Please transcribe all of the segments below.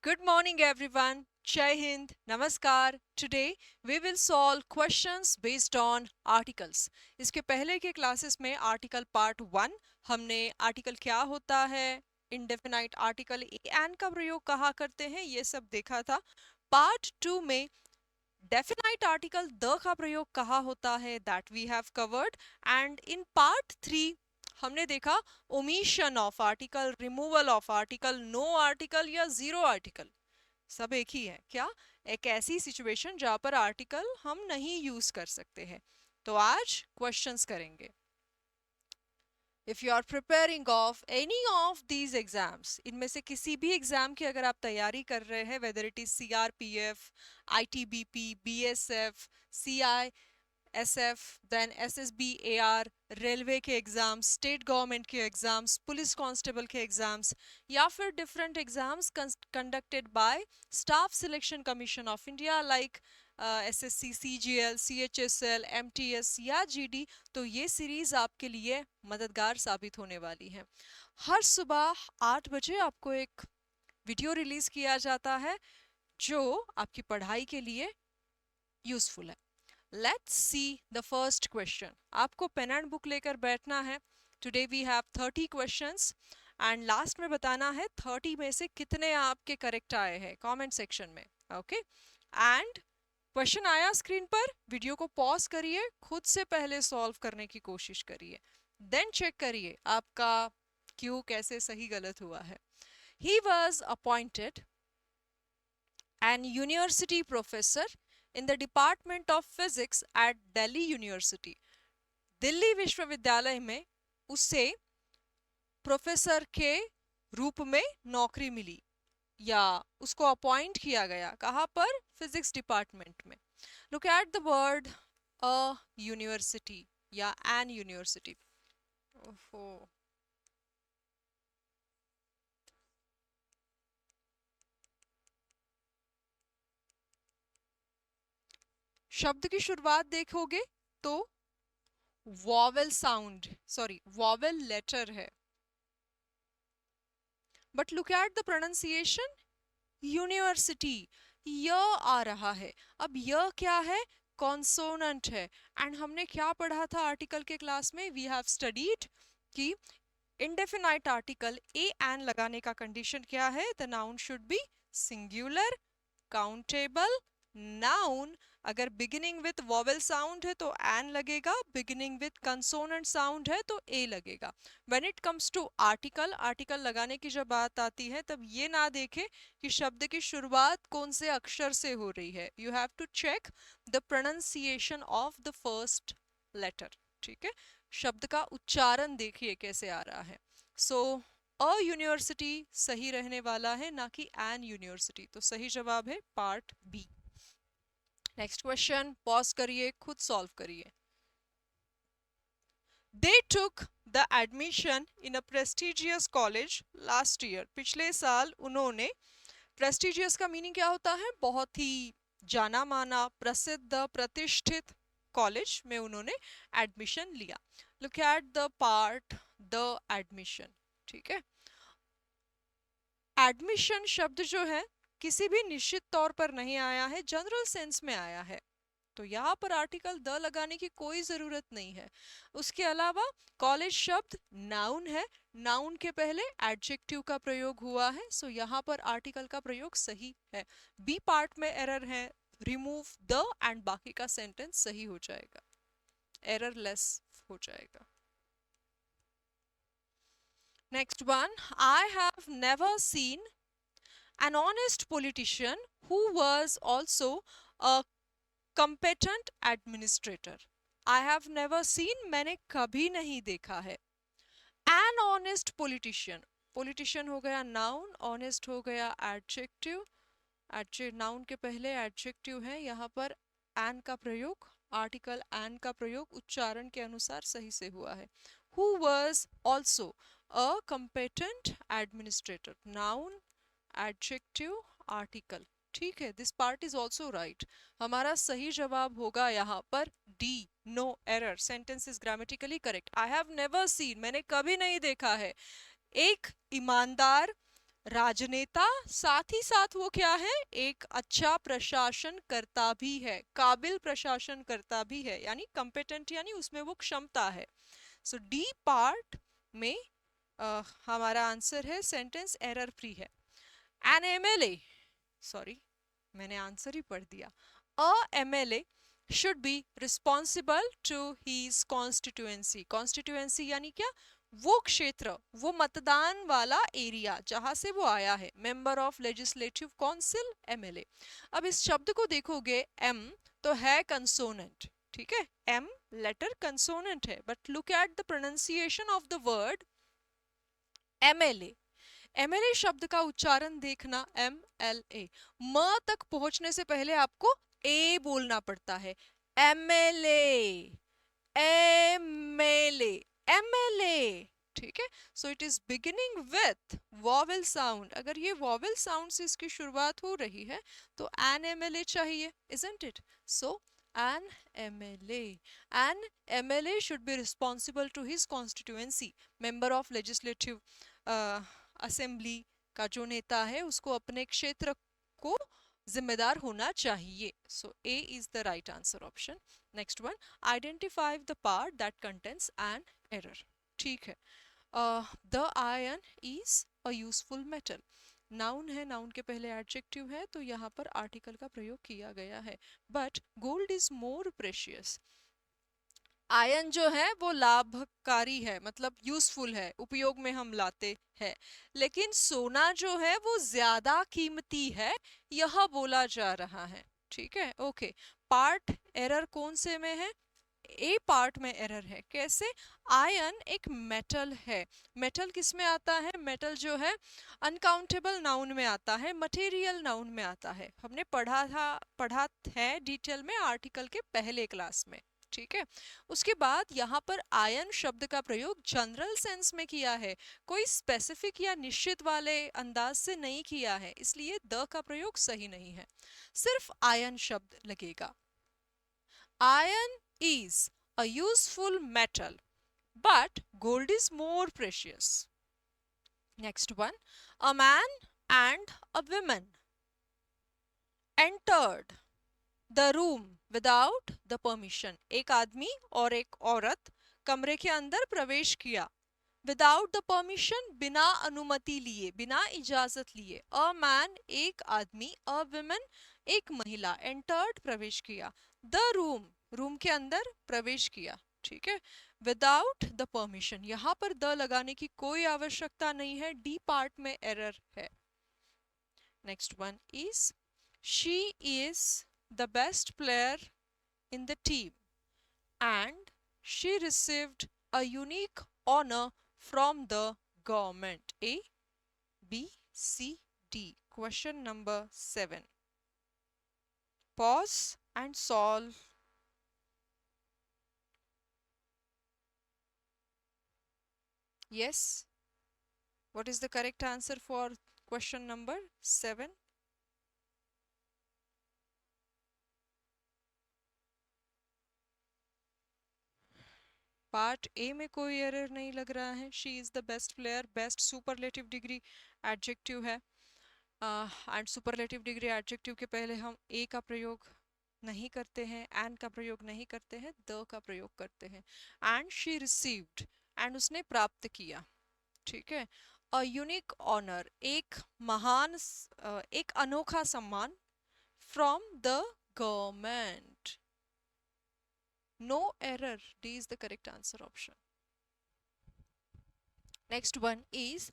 Good morning, everyone. Jai Hind, Namaskar. Today we will solve questions based on articles. इसके पहले के classes में article part 1 हमने article क्या होता है, इंडेफिनाइट आर्टिकल एंड का प्रयोग कहाँ करते हैं, ये सब देखा था। पार्ट 2 में डेफिनाइट आर्टिकल द का प्रयोग कहाँ होता है, that we have covered. And in part 3 हमने देखा omission of article, removal of article, no article या जीरो आर्टिकल, सब एक ही है क्या। एक ऐसी सिचुएशन जहां पर आर्टिकल हम नहीं यूज कर सकते हैं। तो आज क्वेश्चंस करेंगे। If you are preparing of any of these exams, इनमें से किसी भी एग्जाम की अगर आप तैयारी कर रहे हैं, whether it is CRPF, ITBP, BSF, CISF, then SSB, AR, railway के एग्जाम्स, स्टेट गवर्नमेंट के एग्जाम्स, पुलिस कांस्टेबल के एग्जाम्स, या फिर different exams conducted by staff selection commission of India like SSC, CGL, CHSL, MTS या GD, तो ये series आपके लिए मददगार साबित होने वाली है। हर सुबह 8 बजे आपको एक वीडियो रिलीज किया जाता है जो आपकी पढ़ाई के लिए यूजफुल है। Let's see the first question. आपको पेन एंड बुक लेकर बैठना है। Today we have 30 questions and last में बताना है 30 में से कितने आपके करेक्ट आए हैं कमेंट सेक्शन में। ओके, एंड क्वेश्चन आया स्क्रीन पर, वीडियो को पॉज करिए, खुद से पहले सॉल्व करने की कोशिश करिए, देन चेक करिए आपका क्यों कैसे सही गलत हुआ है। He was appointed an university professor in the Department of Physics at Delhi University. Delhi विश्वविद्यालय में उसे प्रोफेसर के रूप में नौकरी मिली या उसको अपॉइंट किया गया। कहाँ पर? फिजिक्स डिपार्टमेंट में। Look at the word a university या एन यूनिवर्सिटी। ओहो, शब्द की शुरुआत देखोगे तो vowel sound, sorry vowel letter है, but look at the pronunciation university, य आ रहा है। अब य क्या है? कॉन्सोनेंट है। एंड हमने क्या पढ़ा था आर्टिकल के क्लास में? वी हैव स्टडीड कि इंडेफिनाइट आर्टिकल ए एन लगाने का कंडीशन क्या है? The noun should be singular, countable noun. अगर बिगिनिंग विथ वॉवेल साउंड है तो एन लगेगा, बिगिनिंग विथ कंसोनेंट साउंड है तो ए लगेगा। When it comes to article, article लगाने की जब बात आती है तब ये ना देखे कि शब्द की शुरुआत कौन से अक्षर से हो रही है। You have to check the pronunciation of the first letter. ठीक है, शब्द का उच्चारण देखिए कैसे आ रहा है। सो अ यूनिवर्सिटी सही रहने वाला है, ना कि एन यूनिवर्सिटी। तो सही जवाब है part B. Next question pause करिए, खुद सॉल्व करिए। They took the admission in a prestigious college last year. पिछले साल उन्होंने, प्रेस्टिजियस का मीनिंग क्या होता है? बहुत ही जाना माना, प्रसिद्ध, प्रतिष्ठित कॉलेज में उन्होंने एडमिशन लिया। Look at the part the admission. ठीक है, एडमिशन शब्द जो है किसी भी निश्चित तौर पर नहीं आया है, जनरल सेंस में आया है, तो यहाँ पर आर्टिकल द लगाने की कोई जरूरत नहीं है। उसके अलावा कॉलेज शब्द नाउन है, नाउन के पहले एडजेक्टिव का प्रयोग हुआ है, सो यहाँ पर आर्टिकल का प्रयोग सही है। बी पार्ट में एरर है, रिमूव द एंड बाकी का सेंटेंस सही हो जाएगा, एरर लेस हो जाएगा। Next one, I have never scene an honest politician who was also a competent administrator. I have never seen, मैंने कभी नहीं देखा है। An honest politician, politician हो गया नाउन, honest हो गया एडजेक्टिव, नाउन के पहले एडजेक्टिव है, यहाँ पर an का प्रयोग, आर्टिकल an का प्रयोग उच्चारण के अनुसार सही से हुआ है। Who was also a competent administrator, noun, adjective, article. ठीक है, this part is also right. हमारा सही जवाब होगा यहाँ पर D, no error, sentence is grammatically correct. I have never seen, मैंने कभी नहीं देखा है, एक ईमानदार, राजनेता, साथ ही साथ वो क्या है, एक अच्छा प्रशासन करता भी है, काबिल प्रशासन करता भी है, यानी कॉम्पिटेंट, यानी उसमें वो क्षमता है। सो डी पार्ट में हमारा आंसर है, सेंटेंस एरर फ्री है। एन एमएलए, सॉरी मैंने आंसर ही पढ़ दिया, a MLA should be responsible to his constituency. Constituency यानी क्या, वो क्षेत्र, वो मतदान वाला एरिया जहां से वो आया है। Member of legislative council, MLA. अब इस शब्द को देखोगे, एम तो है कंसोनेंट, ठीक है, एम लेटर कंसोनेंट है, but look at the pronunciation of the word MLA. MLA शब्द का उच्चारण देखना, एम एल ए, म तक पहुंचने से पहले आपको ए बोलना पड़ता है। एमएलए, एमएलए, एमएलए, ठीक है। So it is beginning with vowel sound. अगर ये वॉवेल साउंड से इसकी शुरुआत हो रही है तो एन एमएलए चाहिए, isn't it? So an MLA, an MLA should be responsible to his constituency. Member of legislative assembly का जो नेता है उसको अपने क्षेत्र को जिम्मेदार होना चाहिए। So A is the right answer option. Next one, identify the part that contains an error. ठीक है, the iron is a useful metal. Noun है, नाउन के पहले एडजेक्टिव है, तो यहाँ पर आर्टिकल का प्रयोग किया गया है। But gold is more precious. Ion जो है वो लाभकारी है, मतलब यूजफुल है, उपयोग में हम लाते हैं, लेकिन सोना जो है वो ज्यादा कीमती है, यह बोला जा रहा है। ठीक है, ओके। पार्ट एरर कौन से में है? ए पार्ट में एरर है। कैसे? आयन एक मेटल है। मेटल किस में आता है? मेटल जो है अनकाउंटेबल नाउन में आता है, मटेरियल नाउन में आता है। हमने पढ़ा है डिटेल में आर्टिकल के पहले क्लास में। ठीक है, उसके बाद यहाँ पर आयन शब्द का प्रयोग जनरल सेंस में किया है, कोई स्पेसिफिक या निश्चित वाले अंदाज से नहीं किया है, इसलिए द का प्रयोग सही नहीं है, सिर्फ आयन शब्द लगेगा। Ion is a useful metal, but gold is more precious. Next one, a man and a woman entered the room without the permission. एक आदमी और एक औरत कमरे के अंदर प्रवेश किया, विदाउट द परमिशन, बिना अनुमति लिए, बिना इजाजत लिए। अ मैन एक आदमी, अ वुमेन एक महिला, एंटर्ड प्रवेश किया, द रूम रूम के अंदर प्रवेश किया। ठीक है, विदाउट द परमिशन, यहाँ पर द लगाने की कोई आवश्यकता नहीं है, डी पार्ट में एरर है। Next one is she is the best player in the team and she received a unique honor from the government. A, B, C, D. Question number 7. Pause and solve. Yes. What is the correct answer for question number 7? Part A में कोई error नहीं लग रहा है। She is the best player, best superlative degree adjective है, and superlative degree adjective के पहले हम ए का प्रयोग नहीं करते हैं, एंड का प्रयोग नहीं करते हैं, द का प्रयोग करते हैं। एंड शी रिसीव्ड, एंड उसने प्राप्त किया। ठीक है, अ यूनिक ऑनर, एक महान एक अनोखा सम्मान, from the government. No error, D is the correct answer option. Next one is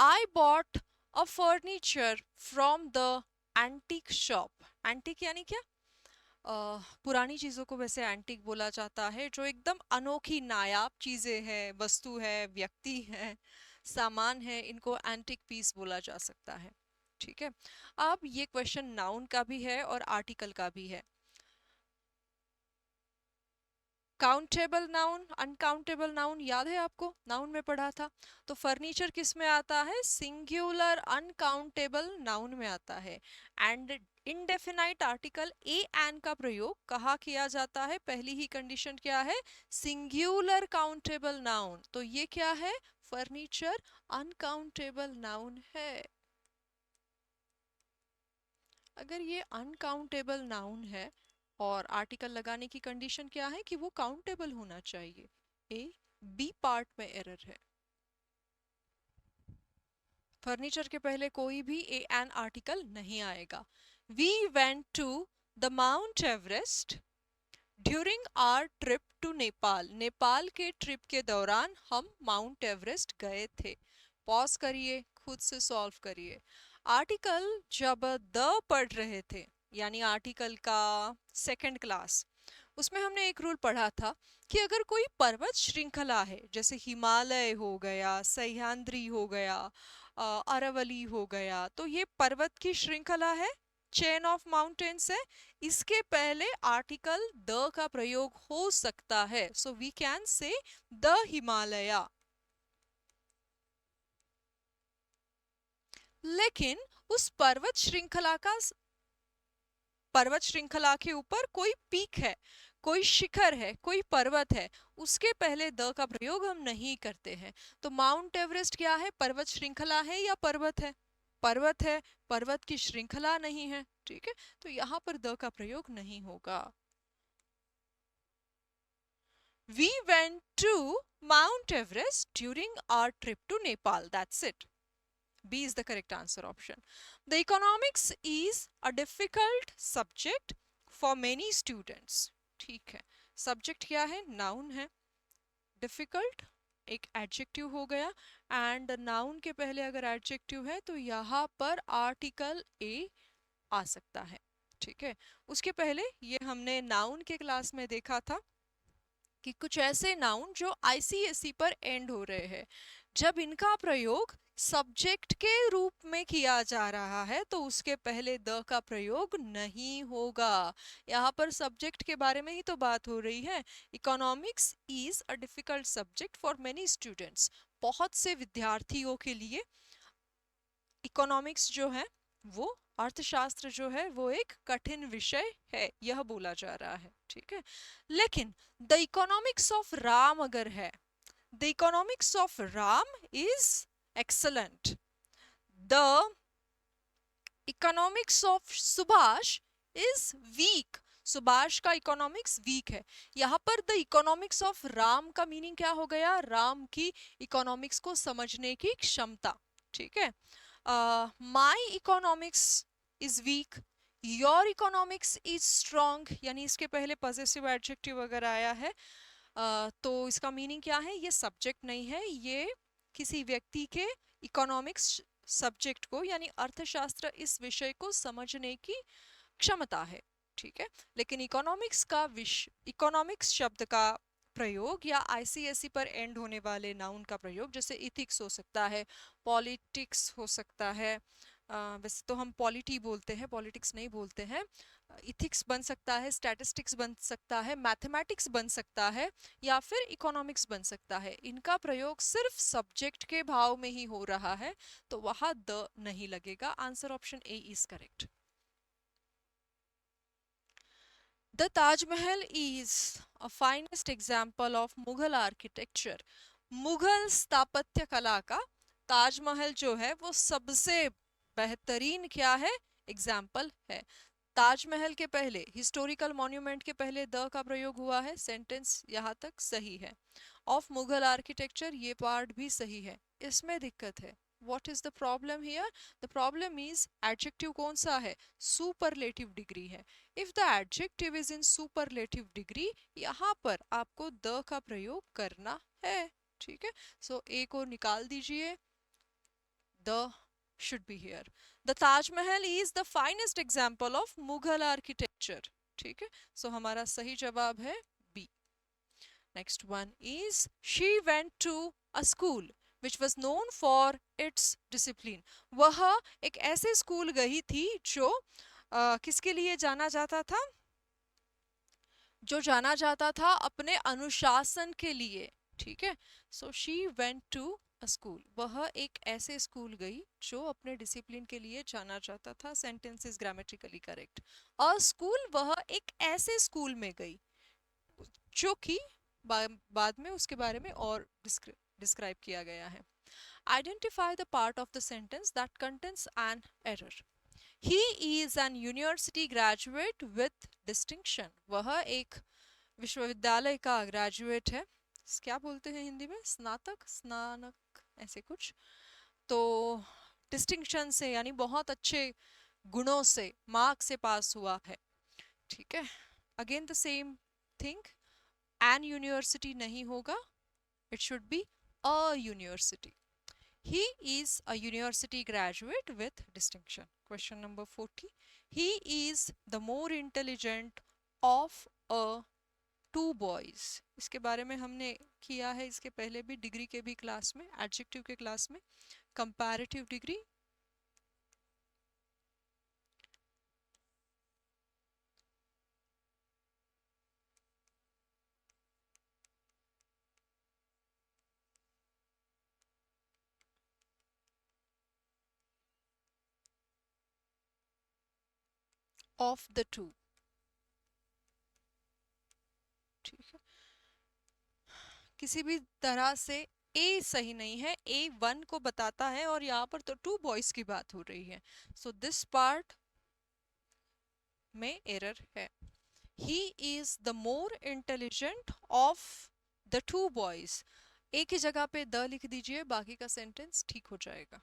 I bought a furniture from the antique shop. Antique यानी क्या? पुरानी चीजों को वैसे एंटीक बोला जाता है, जो एकदम अनोखी नायाब चीजें हैं, वस्तु है, व्यक्ति है, सामान है, इनको एंटीक पीस बोला जा सकता है। ठीक है, अब ये क्वेश्चन नाउन का भी है और आर्टिकल का भी है। काउंटेबल नाउन, अनकाउंटेबल नाउन याद है आपको, नाउन में पढ़ा था। तो फर्नीचर किस में आता है? सिंगुलर अनकाउंटेबल नाउन में आता है। And indefinite article a an का प्रयोग कहाँ किया जाता है? पहली ही कंडीशन क्या है? Singular countable noun. तो ये क्या है? फर्नीचर अनकाउंटेबल नाउन है। अगर ये अनकाउंटेबल नाउन है और आर्टिकल लगाने की कंडीशन क्या है कि वो काउंटेबल होना चाहिए। ए, बी पार्ट में एरर है। फर्नीचर के पहले कोई भी ए एन आर्टिकल नहीं आएगा। We went to the Mount Everest during our trip to Nepal. Nepal के ट्रिप के दौरान हम माउंट एवरेस्ट गए थे। पॉज करिए, खुद से सॉल्व करिए। आर्टिकल जब द पढ़ रहे थे, यानी आर्टिकल का सेकंड क्लास, उसमें हमने एक रूल पढ़ा था कि अगर कोई पर्वत श्रृंखला है, जैसे हिमालय हो गया, सह्याद्री हो गया, अरावली हो गया, तो ये पर्वत की श्रृंखला है, चेन ऑफ माउंटेन्स है, इसके पहले आर्टिकल द का प्रयोग हो सकता है। So we can say the Himalaya. लेकिन उस पर्वत श्रृंखला के ऊपर कोई पीक है, कोई शिखर है, कोई पर्वत है, उसके पहले द का प्रयोग हम नहीं करते हैं। तो माउंट एवरेस्ट क्या है, पर्वत श्रृंखला है या पर्वत है? पर्वत है, पर्वत की श्रृंखला नहीं है। ठीक है, तो यहां पर द का प्रयोग नहीं होगा। We went to Mount Everest during our trip to Nepal. That's it. B is the correct answer option. The economics is a difficult subject for many students. ठीक है, subject क्या है, noun है, difficult एक adjective हो गया, and noun के पहले अगर adjective है तो यहाँ पर article a आ सकता है। ठीक है, उसके पहले ये हमने noun के क्लास में देखा था कि कुछ ऐसे नाउन जो आईसीएसई पर एंड हो रहे हैं, जब इनका प्रयोग सब्जेक्ट के रूप में किया जा रहा है तो उसके पहले द का प्रयोग नहीं होगा। यहाँ पर सब्जेक्ट के बारे में ही तो बात हो रही है। Economics is a difficult subject for many students. बहुत से विद्यार्थियों के लिए इकोनॉमिक्स जो है, वो अर्थशास्त्र जो है, वो एक कठिन विषय है, यह बोला जा रहा है। ठीक है, लेकिन द इकोनॉमिक्स ऑफ राम अगर है, the economics of Ram is excellent. The economics of Subhash is weak. Subhash का इकोनॉमिक्स वीक है। यहाँ पर द इकोनॉमिक्स ऑफ राम का मीनिंग क्या हो गया, राम की इकोनॉमिक्स को समझने की क्षमता। ठीक है, my economics is weak, your economics is strong, यानी इसके पहले पॉजिटिव एडजेक्टिव अगर आया है तो इसका मीनिंग क्या है, ये सब्जेक्ट नहीं है, ये किसी व्यक्ति के इकोनॉमिक्स सब्जेक्ट को यानी अर्थशास्त्र इस विषय को समझने की क्षमता है। ठीक है, लेकिन इकोनॉमिक्स शब्द का प्रयोग या आईसीएसई पर एंड होने वाले नाउन का प्रयोग, जैसे इथिक्स हो सकता है, पॉलिटिक्स हो सकता है, वैसे तो हम पॉलिटी बोलते हैं, पॉलिटिक्स नहीं बोलते हैं, इथिक्स बन सकता है, स्टैटिस्टिक्स बन सकता है, मैथमेटिक्स बन सकता है, या फिर इकोनॉमिक्स बन सकता है। इनका प्रयोग सिर्फ सब्जेक्ट के भाव में ही हो रहा है, तो वहां द नहीं लगेगा। Answer option A is correct. The Taj Mahal is a finest example of Mughal architecture. Mughal स्थापत्य कला का ताजमहल जो है वो सबसे बेहतरीन क्या है, एग्जाम्पल है। ताजमहल के पहले, हिस्टोरिकल मॉन्यूमेंट के पहले द का प्रयोग हुआ है, सेंटेंस यहाँ तक सही है। ऑफ मुगल आर्किटेक्चर, ये पार्ट भी सही है, इसमें दिक्कत है। What is the problem here? The problem is adjective कौन सा है, superlative degree है। If the adjective is in superlative degree, यहाँ पर आपको the का प्रयोग करना है। ठीक है, so A को निकाल दीजिए, the should be here. The Taj Mahal is the finest example of Mughal architecture. ठीक है, so हमारा सही जवाब है B. Next one is she went to a school which was known for its discipline. वह एक ऐसे स्कूल गई थी जो किसके लिए जाना जाता था, जो जाना जाता था अपने अनुशासन के लिए। ठीक है, so she went to a school, वह एक ऐसे स्कूल गई जो अपने डिसिप्लिन के लिए जाना जाता था। Sentence is grammatically correct. A school, वह एक ऐसे स्कूल में गई जो कि बाद में उसके बारे में और डिस्क्राइब किया गया है। Identify the part of the sentence that contains an error. He is N university graduate with distinction, वह एक विश्वविद्यालय का ग्रेजुएट है, क्या बोलते हैं हिंदी में, स्नातक स्नानक ऐसे कुछ, तो डिस्टिंक्शन से यानी बहुत अच्छे गुणों से, मार्क से पास हुआ है। ठीक है, again the same thing, an university नहीं होगा, it should be a university. He is a university graduate with distinction. Question number 40. He is the more intelligent of a two boys. इसके बारे में हमने किया है इसके पहले भी, डिग्री के भी क्लास में, एडजेक्टिव के क्लास में, comparative degree. Of the two, ठीक है, किसी भी तरह से ए सही नहीं है, ए वन को बताता है और यहाँ पर तो टू बॉयज की बात हो रही है, सो दिस पार्ट में एरर है। He is the more intelligent of the two boys, एक ही जगह पे द लिख दीजिए, बाकी का सेंटेंस ठीक हो जाएगा,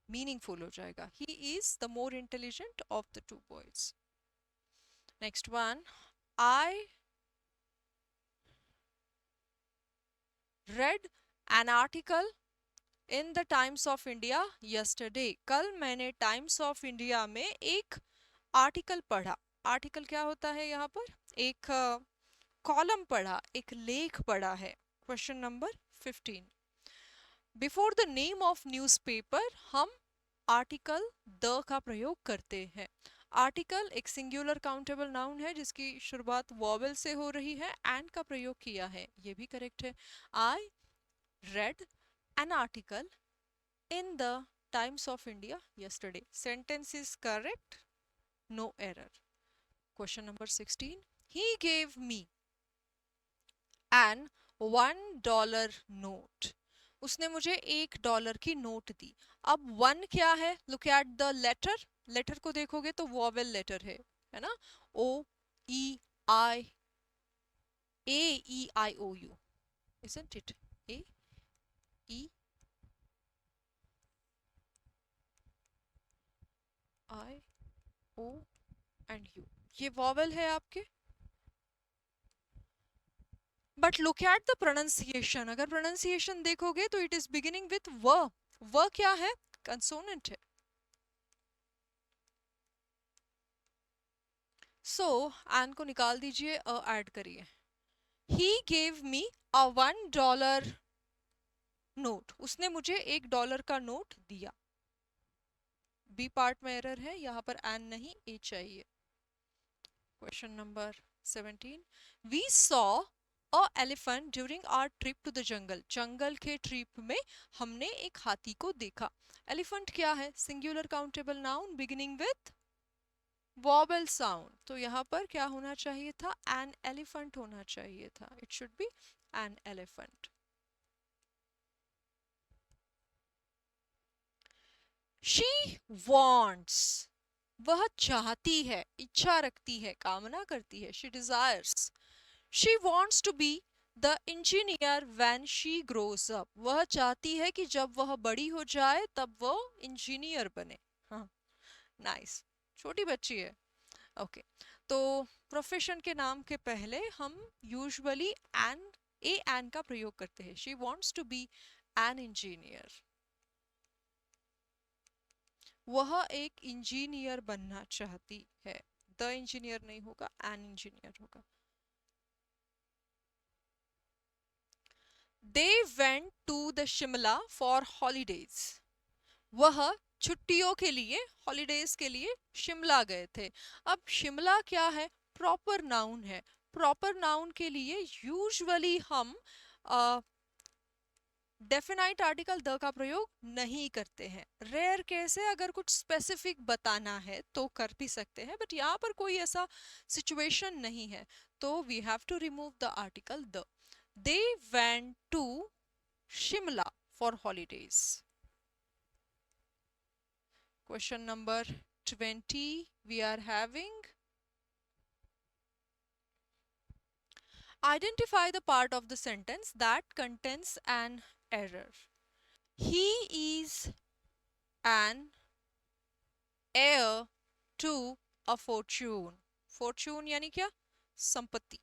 मीनिंगफुल हो जाएगा। He is the more intelligent of the two boys. Next one, I read an article in the Times of India yesterday. कल मैंने टाइम्स ऑफ इंडिया में एक आर्टिकल पढ़ा। आर्टिकल क्या होता है यहाँ पर, एक कॉलम पढ़ा, एक लेख पढ़ा है। Question number 15, before the name of newspaper हम आर्टिकल द का प्रयोग करते हैं। आर्टिकल एक सिंगुलर काउंटेबल नाउन है जिसकी शुरुआत वॉवेल से हो रही है, एंड का प्रयोग किया है, ये भी करेक्ट है। आई read an article in the Times of India yesterday. Sentence is correct, no error. Question number 16. He gave me an $1 note. उसने मुझे $1 की नोट दी। अब वन क्या है, look at the letter, letter को देखोगे तो वॉवेल लेटर है ना, O E I, A E I O U, isn't it? A E I O and U, ये वॉवेल है आपके, but look at the pronunciation, अगर प्रोनाउंसिएशन देखोगे तो इट इज बिगिनिंग विथ व क्या है, कंसोनेंट है। सो एन को निकाल दीजिए, ऐड करिए। He gave me a $1 note, उसने मुझे $1 का नोट दिया। बी पार्ट में एरर है, यहाँ पर एन नहीं ए चाहिए। Question number 17, we saw a elephant during our trip to the jungle, जंगल के ट्रिप में हमने एक हाथी को देखा। एलिफेंट क्या है, singular countable noun beginning with vowel sound, तो यहाँ पर क्या होना चाहिए था, एन एलिफेंट होना चाहिए था, it should be an elephant. She wants, वह चाहती है, इच्छा रखती है, कामना करती है, she desires. She wants to be the engineer when she grows up, वह चाहती है कि जब वह बड़ी हो जाए तब वह इंजीनियर बने। हाँ, नाइस, छोटी बच्ची है। ओके, तो प्रोफेशन के नाम के पहले हम यूजुअली एन, ए एन का प्रयोग करते हैं। She wants to be an engineer, वह एक इंजीनियर बनना चाहती है, द इंजीनियर नहीं होगा, एन इंजीनियर होगा। They went to the Shimla for holidays, वह छुट्टियों के लिए, हॉलीडेज के लिए शिमला गए थे। अब शिमला क्या है, प्रॉपर नाउन है, प्रॉपर नाउन के लिए यूजुअली हम डेफिनाइट आर्टिकल द का प्रयोग नहीं करते हैं। रेयर केस है, अगर कुछ स्पेसिफिक बताना है तो कर भी सकते हैं, बट यहाँ पर कोई ऐसा सिचुएशन नहीं है, तो we have to remove the article the. They went to Shimla for holidays. Question number 20 we are having. Identify the part of the sentence that contains an error. He is an heir to a fortune. Fortune यानी क्या? संपत्ति,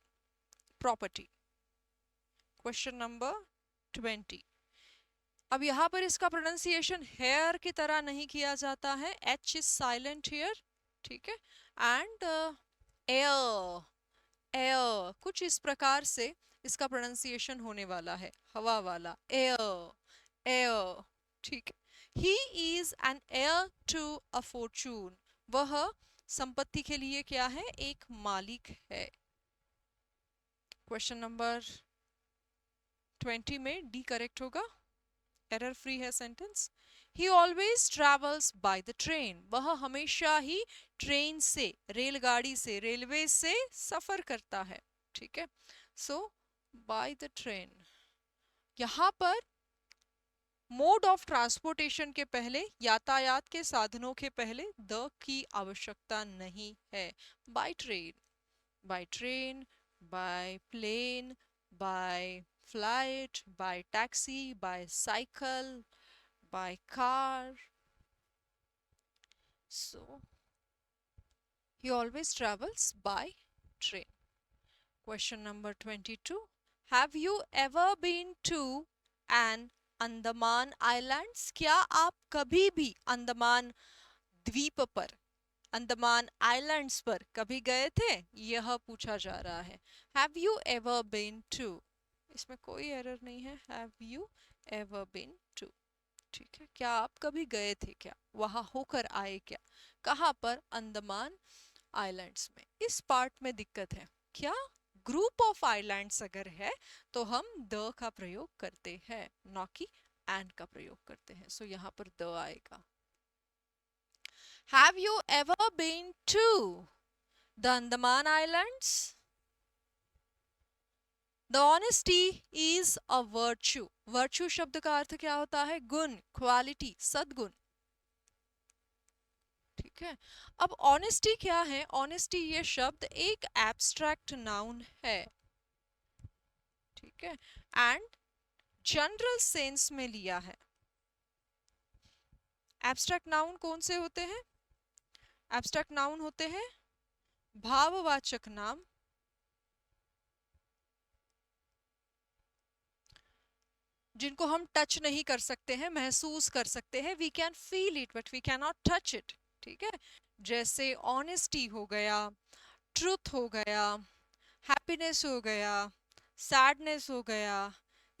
property. Question number 20. अब यहाँ पर इसका pronunciation hair की तरह नहीं किया जाता है. H is silent here. ठीक है. एंड एयर, एयर कुछ इस प्रकार से इसका प्रोनाउंसिएशन होने वाला है, हवा वाला. Air, air. ठीक है. He is an heir to a fortune. वह संपत्ति के लिए क्या है? एक मालिक है. क्वेश्चन नंबर 20 में डी करेक्ट होगा. एरर फ्री है sentence. He always travels by the train. वह हमेशा ही ट्रेन से, रेलगाड़ी से, रेलवे से सफर करता है. ठीक है. सो बाय द ट्रेन. यहां पर मोड ऑफ ट्रांसपोर्टेशन के पहले, यातायात के साधनों के पहले द की आवश्यकता नहीं है. By train, by train, by plane, by flight, by taxi, by cycle, by car. So he always travels by train. Question number 22. Have you ever been to an Andaman islands? क्या आप कभी भी अंडमान द्वीप पर, Andaman islands पर कभी गए थे? यह पूछा जा रहा है. Have you ever been to? इसमें कोई एरर नहीं है. Have you ever been to? ठीक है. क्या आप कभी गए थे क्या? वहां होकर आए क्या? कहाँ पर? अंडमान आइलैंड्स में. इस पार्ट में दिक्कत है. क्या? ग्रुप ऑफ आइलैंड्स अगर है तो हम द का प्रयोग करते हैं, ना कि एंड का प्रयोग करते हैं. सो यहाँ पर द आएगा. Have you ever been to the Andaman Islands? The honesty is a virtue. Virtue शब्द का अर्थ क्या होता है? गुण, क्वालिटी, सद्गुण. ठीक है. अब ऑनेस्टी क्या है? ऑनेस्टी ये शब्द एक एब्स्ट्रैक्ट नाउन है. ठीक है. एंड जनरल सेंस में लिया है. एब्स्ट्रैक्ट नाउन कौन से होते हैं? एब्स्ट्रैक्ट नाउन होते हैं भाववाचक नाम, जिनको हम टच नहीं कर सकते हैं, महसूस कर सकते हैं. We can feel it but we can not touch it. ठीक है. जैसे ऑनेस्टी हो गया, ट्रूथ हो गया, हैप्पीनेस हो गया, सैडनेस हो गया.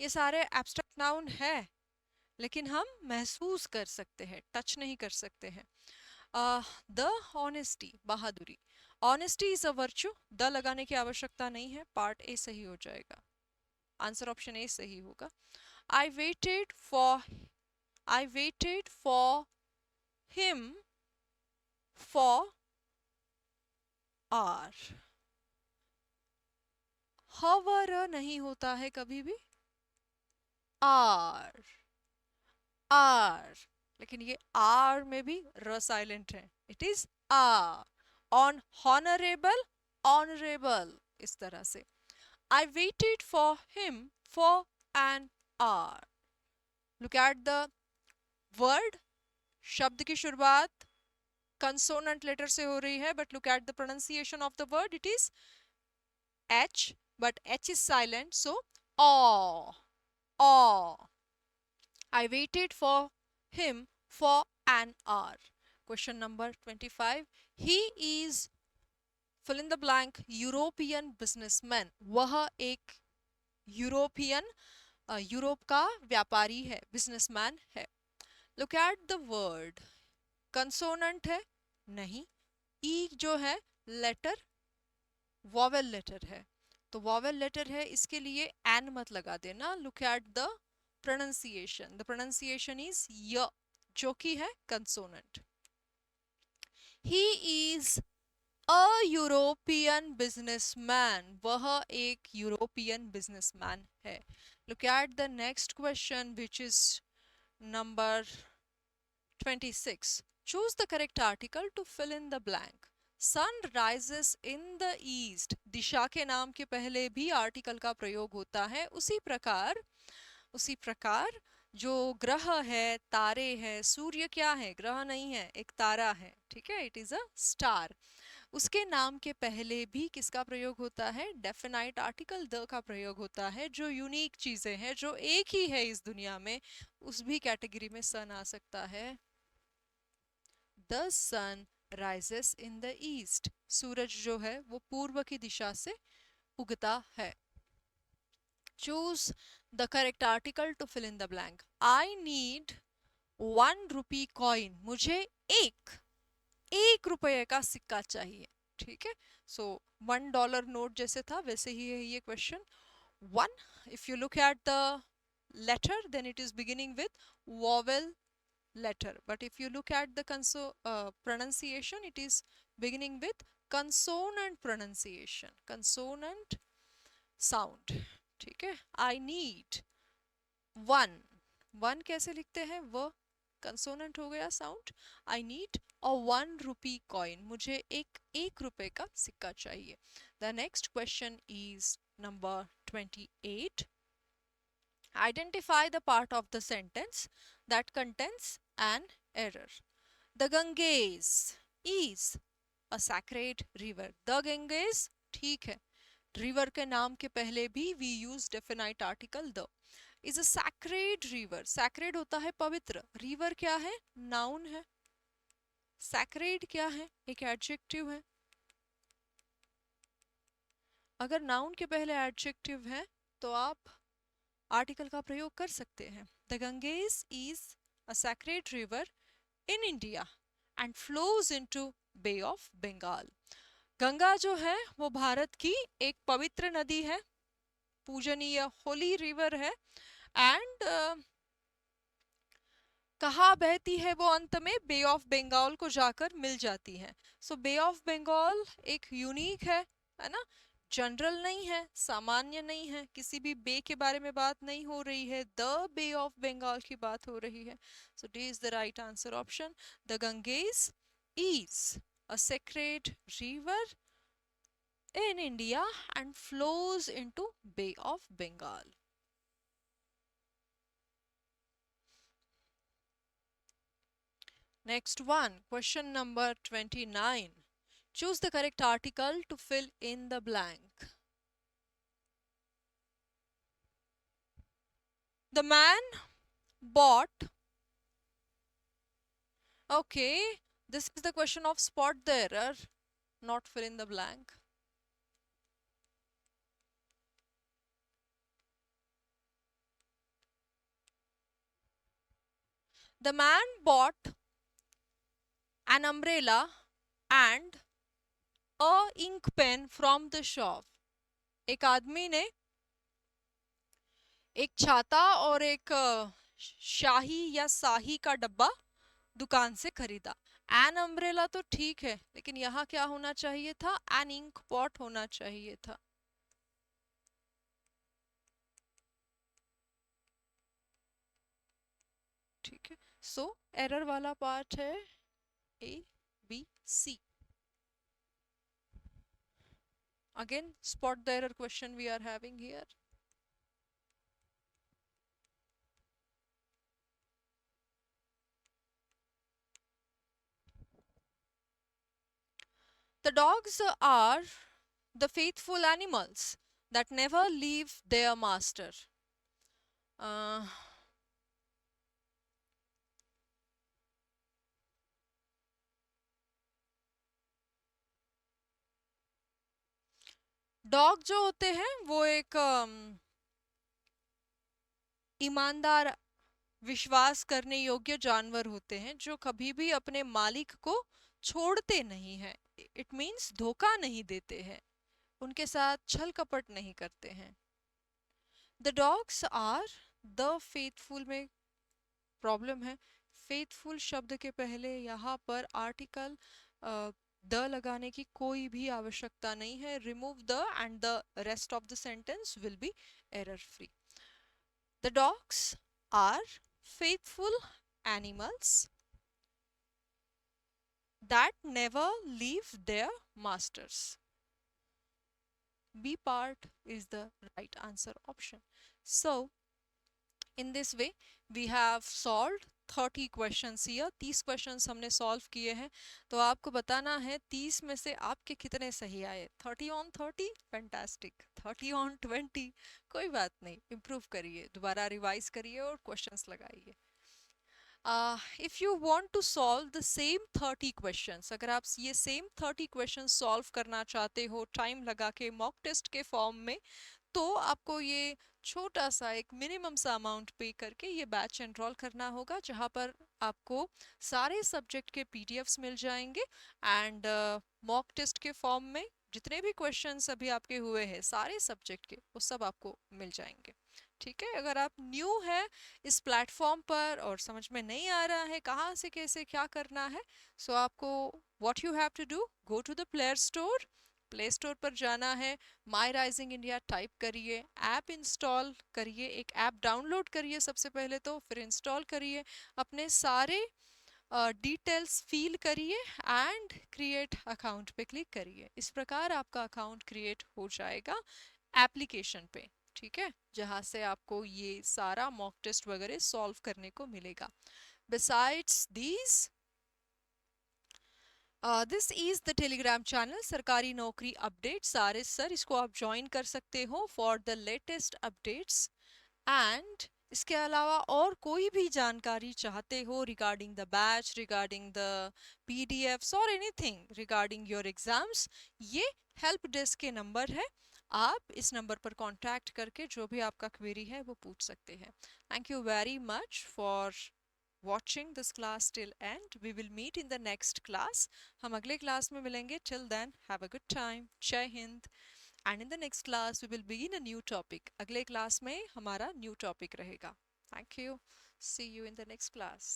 ये सारे एब्स्ट्रैक्ट नाउन है, लेकिन हम महसूस कर सकते हैं, टच नहीं कर सकते हैं. द ऑनेस्टी, बहादुरी. Honesty is a virtue. The लगाने की आवश्यकता नहीं है. पार्ट ए सही हो जाएगा. आंसर ऑप्शन ए सही होगा. I waited for him for hour. hour नहीं होता है कभी भी. hour, hour. लेकिन ये आर में भी र साइलेंट है. It is a. An honourable, honourable, इस तरह से. I waited for him for an hour. Look at the word. शब्द की शुरुआत कंसोनेंट लेटर से हो रही है, but look at the pronunciation of the word. It is H, but H is silent, so aw, aw. I waited for him for an hour. Question number 25. He is fill in the blank European businessman. वह एक European, Europe का व्यापारी है, businessman है. Look at the word. Consonant है? नहीं. ई जो है लेटर, वॉवेल लेटर है, तो वॉवेल लेटर है, इसके लिए एन मत लगा देना. Look at the pronunciation. The pronunciation is य, जो कि है consonant. He is a European businessman. वह एक यूरोपियन बिजनेसमैन है. Look at the next question which is number 26. Choose the correct article to fill in the blank. Sun rises in the east. दिशा के नाम के पहले भी आर्टिकल का प्रयोग होता है. उसी प्रकार जो ग्रह है, तारे हैं, सूर्य क्या है? ग्रह नहीं है, एक तारा है. ठीक है, इट इज अ स्टार. उसके नाम के पहले भी किसका प्रयोग होता है? डेफिनाइट आर्टिकल द का प्रयोग होता है. जो यूनिक चीजें हैं, जो एक ही है इस दुनिया में, उस भी कैटेगरी में सन आ सकता है. The sun rises in the east. सूरज जो है वो पूर्व की दिशा से उगता है. Choose the correct article to fill in the blank. I need 1 rupee coin. मुझे एक रुपये का सिक्का चाहिए. ठीक है, सो $1 नोट जैसे था वैसे ही है ये question. One, if you look at the letter, then it is beginning with vowel letter, but if you look at the pronunciation, it is beginning with consonant pronunciation, consonant sound. ठीक है, I need one कैसे लिखते हैं? वो consonant हो गया sound. I need a 1 rupee coin. मुझे एक रुपए का सिक्का चाहिए. The next question is number 28. Identify the part of the sentence that contains an error. The Ganges is a sacred river. The Ganges, ठीक है. रिवर के नाम के पहले भी we use definite article the. Is a sacred river. Sacred होता है पवित्र. River क्या है? Noun है. Sacred क्या है? एक adjective है. अगर noun के पहले adjective है तो आप आर्टिकल का प्रयोग कर सकते हैं. The Ganges is a sacred river in India and flows into bay of Bengal. Ganga जो है वो भारत की एक पवित्र नदी है, पूजनीय होली रिवर है. एंड कहाँ बहती है वो? अंत में बे ऑफ बंगाल को जाकर मिल जाती है. सो बे ऑफ बंगाल एक यूनिक है ना, जनरल नहीं है, सामान्य नहीं है. किसी भी बे के बारे में बात नहीं हो रही है, द बे ऑफ बंगाल की बात हो रही है. So D is the right answer option. The Ganges is a sacred river in India and flows into Bay of Bengal. Next one, question number 29. Choose the correct article to fill in the blank. The man bought. Okay, this is the question of spot the error, not fill in the blank. The man bought an umbrella and a ink pen from the shop. एक आदमी ने एक छाता और एक शाही या साही का डब्बा दुकान से खरीदा. एन अम्ब्रेला तो ठीक है, लेकिन यहाँ क्या होना चाहिए था? एन इंक पॉट होना चाहिए था. ठीक है, सो एरर वाला पार्ट है A B C. Again spot the error question we are having here. The dogs are the faithful animals that never leave their master. Dog जो होते हैं वो एक ईमानदार, विश्वास करने योग्य जानवर होते हैं जो कभी भी अपने मालिक को छोड़ते नहीं हैं. इट मीन्स धोखा नहीं देते हैं, उनके साथ छल कपट नहीं करते हैं. The dogs are the faithful में प्रॉब्लम है. फेथफुल शब्द के पहले यहाँ पर आर्टिकल द लगाने की कोई भी आवश्यकता नहीं है. Remove the and the rest of the sentence will be error free. The dogs are faithful animals that never leave their masters. B part is the right answer option. So in this way we have solved 30 questions here. 30 questions हमने solve किए हैं, तो आपको बताना है 30 में से आपके कितने सही आए। 30 ऑन 30 फैंटास्टिक, 30 ऑन 20 कोई बात नहीं, इम्प्रूव करिए, दोबारा रिवाइज करिए और क्वेश्चंस लगाइए। If you want to solve the same 30 questions, अगर आप ये सेम 30 क्वेश्चंस सॉल्व करना चाहते हो टाइम लगा के मॉक टेस्ट के फॉर्म में, तो आपको ये छोटा सा एक मिनिमम सा अमाउंट पे करके ये बैच एनरोल करना होगा, जहाँ पर आपको सारे सब्जेक्ट के पीडीएफ्स मिल जाएंगे एंड मॉक टेस्ट के फॉर्म में जितने भी क्वेश्चंस अभी आपके हुए हैं सारे सब्जेक्ट के, वो सब आपको मिल जाएंगे। ठीक है, अगर आप न्यू है इस प्लेटफॉर्म पर और समझ में नहीं आ रहा है कहाँ से कैसे क्या करना है, सो आपको what you have to do, go to the play store पर जाना है, माई राइजिंग इंडिया टाइप करिए, ऐप इंस्टॉल करिए, एक ऐप डाउनलोड करिए सबसे पहले, तो फिर इंस्टॉल करिए, अपने सारे डिटेल्स फिल करिए एंड क्रिएट अकाउंट पे क्लिक करिए। इस प्रकार आपका अकाउंट क्रिएट हो जाएगा एप्लीकेशन पे, ठीक है, जहाँ से आपको ये सारा मॉक टेस्ट वगैरह सॉल्व करने को मिलेगा। Besides these this is the Telegram channel सरकारी नौकरी अपडेट सारे सर, इसको आप ज्वाइन कर सकते हो for the latest updates. And इसके अलावा और कोई भी जानकारी चाहते हो regarding the batch, regarding the PDFs और एनीथिंग रिगार्डिंग योर एग्जाम्स, ये हेल्प डेस्क के नंबर है, आप इस नंबर पर कांटेक्ट करके जो भी आपका क्वेरी है वो पूछ सकते हैं। Thank you very much for watching this class till end. We will meet in the next class. हम अगले क्लास में मिलेंगे. Till then, have a good time. जय Hind. And in the next class, we will begin a new topic. अगले class में हमारा new topic रहेगा. Thank you. See you in the next class.